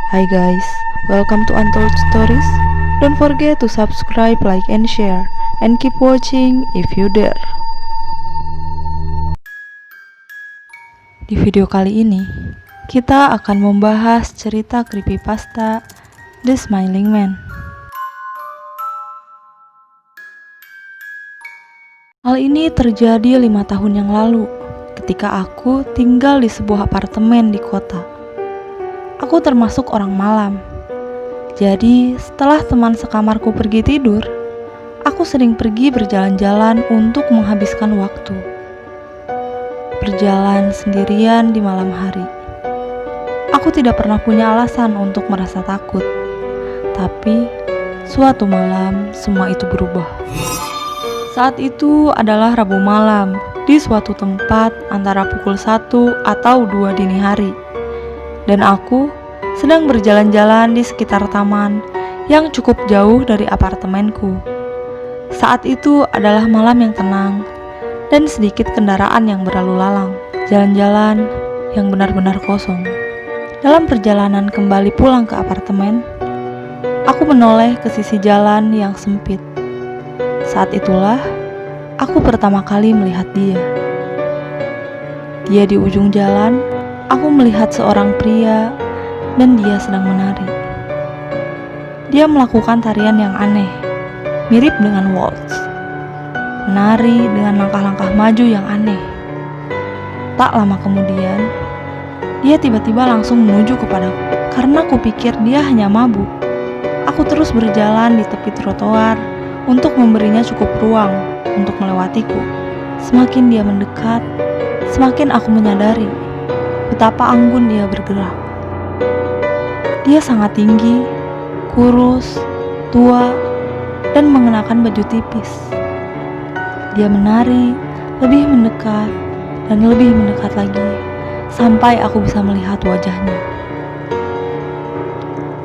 Hi guys, welcome to Untold Stories. Don't forget to subscribe, like, and share, and keep watching if you dare. Di video kali ini, kita akan membahas cerita creepypasta The Smiling Man. Hal ini terjadi 5 tahun yang lalu, ketika aku tinggal di sebuah apartemen di kota. Aku termasuk orang malam. Jadi, setelah teman sekamarku pergi tidur, aku sering pergi berjalan-jalan untuk menghabiskan waktu. Berjalan sendirian di malam hari. Aku tidak pernah punya alasan untuk merasa takut. Tapi, suatu malam semua itu berubah. Saat itu adalah Rabu malam di suatu tempat antara pukul 1 atau 2 dini hari. Dan aku sedang berjalan-jalan di sekitar taman yang cukup jauh dari apartemenku. Saat itu adalah malam yang tenang dan sedikit kendaraan yang berlalu lalang. Jalan-jalan yang benar-benar kosong. Dalam perjalanan kembali pulang ke apartemen, aku menoleh ke sisi jalan yang sempit. Saat itulah aku pertama kali melihat dia. Dia di ujung jalan. Aku melihat seorang pria dan dia sedang menari. Dia melakukan tarian yang aneh, mirip dengan waltz. Menari dengan langkah-langkah maju yang aneh. Tak lama kemudian, dia tiba-tiba langsung menuju kepadaku. Karena kupikir dia hanya mabuk, aku terus berjalan di tepi trotoar untuk memberinya cukup ruang untuk melewatiku. Semakin dia mendekat, semakin aku menyadari betapa anggun dia bergerak. Dia sangat tinggi, kurus, tua, dan mengenakan baju tipis. Dia menari, lebih mendekat, dan lebih mendekat lagi, sampai aku bisa melihat wajahnya.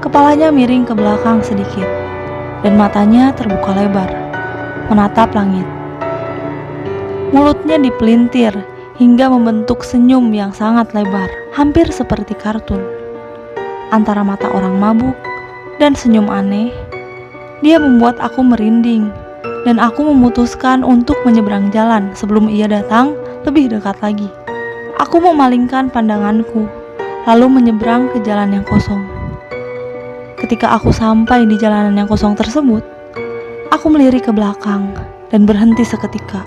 Kepalanya miring ke belakang sedikit, dan matanya terbuka lebar, menatap langit. Mulutnya dipelintir, hingga membentuk senyum yang sangat lebar, hampir seperti kartun. Antara mata orang mabuk dan senyum aneh, dia membuat aku merinding, dan aku memutuskan untuk menyeberang jalan sebelum ia datang lebih dekat lagi. Aku memalingkan pandanganku, lalu menyeberang ke jalan yang kosong. Ketika aku sampai di jalanan yang kosong tersebut, aku melirik ke belakang dan berhenti seketika.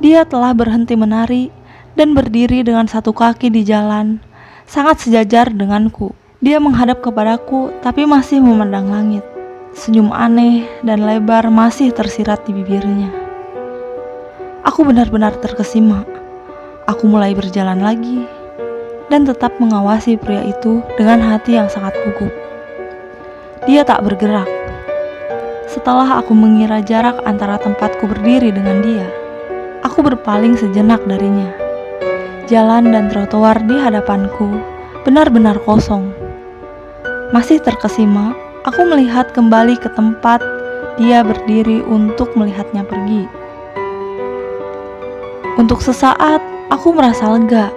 Dia telah berhenti menari dan berdiri dengan satu kaki di jalan, sangat sejajar denganku. Dia menghadap kepadaku tapi masih memandang langit. Senyum aneh dan lebar masih tersirat di bibirnya. Aku benar-benar terkesima. Aku mulai berjalan lagi dan tetap mengawasi pria itu dengan hati yang sangat gugup. Dia tak bergerak. Setelah aku mengira jarak antara tempatku berdiri dengan dia, aku berpaling sejenak darinya. Jalan dan trotoar di hadapanku benar-benar kosong. Masih terkesima, aku melihat kembali ke tempat dia berdiri untuk melihatnya pergi. Untuk sesaat, aku merasa lega.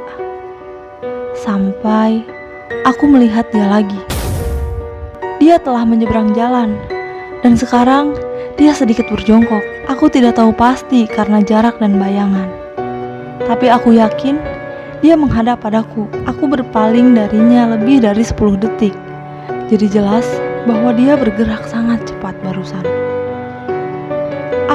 Sampai aku melihat dia lagi. Dia telah menyeberang jalan, dan sekarang dia sedikit berjongkok. Aku tidak tahu pasti karena jarak dan bayangan. Tapi aku yakin dia menghadap padaku. Aku berpaling darinya lebih dari 10 detik. Jadi jelas bahwa dia bergerak sangat cepat barusan.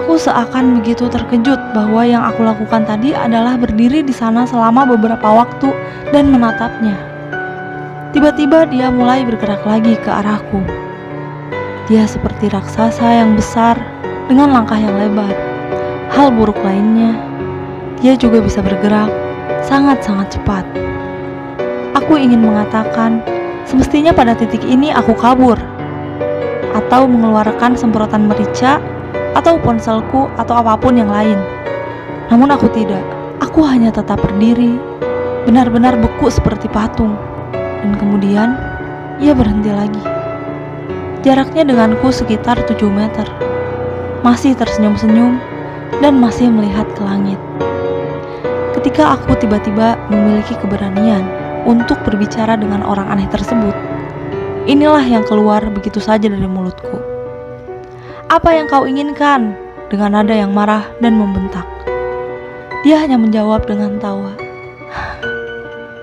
Aku seakan begitu terkejut bahwa yang aku lakukan tadi adalah berdiri di sana selama beberapa waktu dan menatapnya. Tiba-tiba dia mulai bergerak lagi ke arahku. Dia seperti raksasa yang besar dengan langkah yang lebar. Hal buruk lainnya, dia juga bisa bergerak sangat-sangat cepat. Aku ingin mengatakan, semestinya pada titik ini aku kabur, atau mengeluarkan semprotan merica, atau ponselku, atau apapun yang lain. Namun aku tidak. Aku hanya tetap berdiri, benar-benar beku seperti patung. Dan kemudian, ia berhenti lagi. Jaraknya denganku sekitar 7 meter. Masih tersenyum-senyum dan masih melihat ke langit. Ketika aku tiba-tiba memiliki keberanian untuk berbicara dengan orang aneh tersebut. Inilah yang keluar begitu saja dari mulutku. "Apa yang kau inginkan?" dengan nada yang marah dan membentak. Dia hanya menjawab dengan tawa.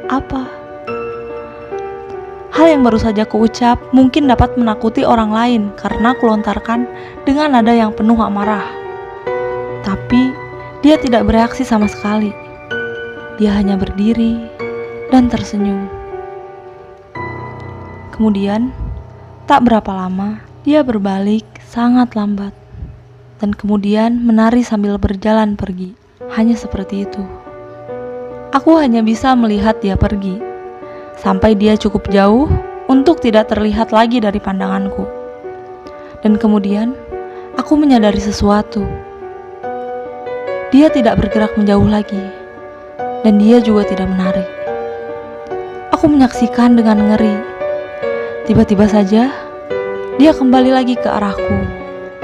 Apa? Hal yang baru saja kuucap mungkin dapat menakuti orang lain karena kulontarkan dengan nada yang penuh amarah. Tapi dia tidak bereaksi sama sekali. Dia hanya berdiri dan tersenyum. Kemudian, tak berapa lama, dia berbalik sangat lambat. Dan kemudian menari sambil berjalan pergi. Hanya seperti itu. Aku hanya bisa melihat dia pergi. Sampai dia cukup jauh untuk tidak terlihat lagi dari pandanganku. Dan kemudian, aku menyadari sesuatu. Dia tidak bergerak menjauh lagi. Dan dia juga tidak menari. Aku menyaksikan dengan ngeri. Tiba-tiba saja, dia kembali lagi ke arahku.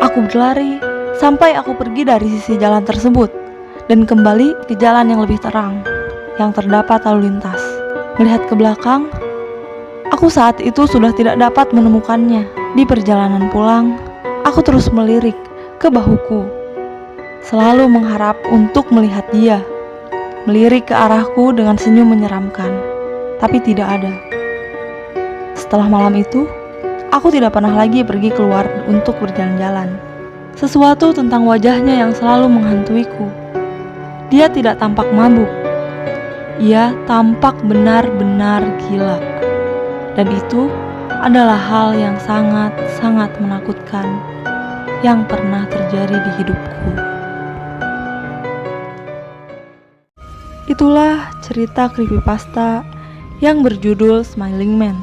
Aku berlari sampai aku pergi dari sisi jalan tersebut dan kembali ke jalan yang lebih terang, yang terdapat lalu lintas. Melihat ke belakang, aku saat itu sudah tidak dapat menemukannya. Di perjalanan pulang, aku terus melirik ke bahuku, selalu mengharap untuk melihat dia. Melirik ke arahku dengan senyum menyeramkan, tapi tidak ada. Setelah malam itu, aku tidak pernah lagi pergi keluar untuk berjalan-jalan. Sesuatu tentang wajahnya yang selalu menghantuiku. Dia tidak tampak mabuk. Ia tampak benar-benar gila. Dan itu adalah hal yang sangat-sangat menakutkan yang pernah terjadi di hidupku. Itulah cerita creepypasta yang berjudul Smiling Man.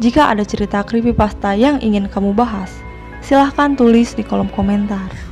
Jika ada cerita creepypasta yang ingin kamu bahas, silahkan tulis di kolom komentar.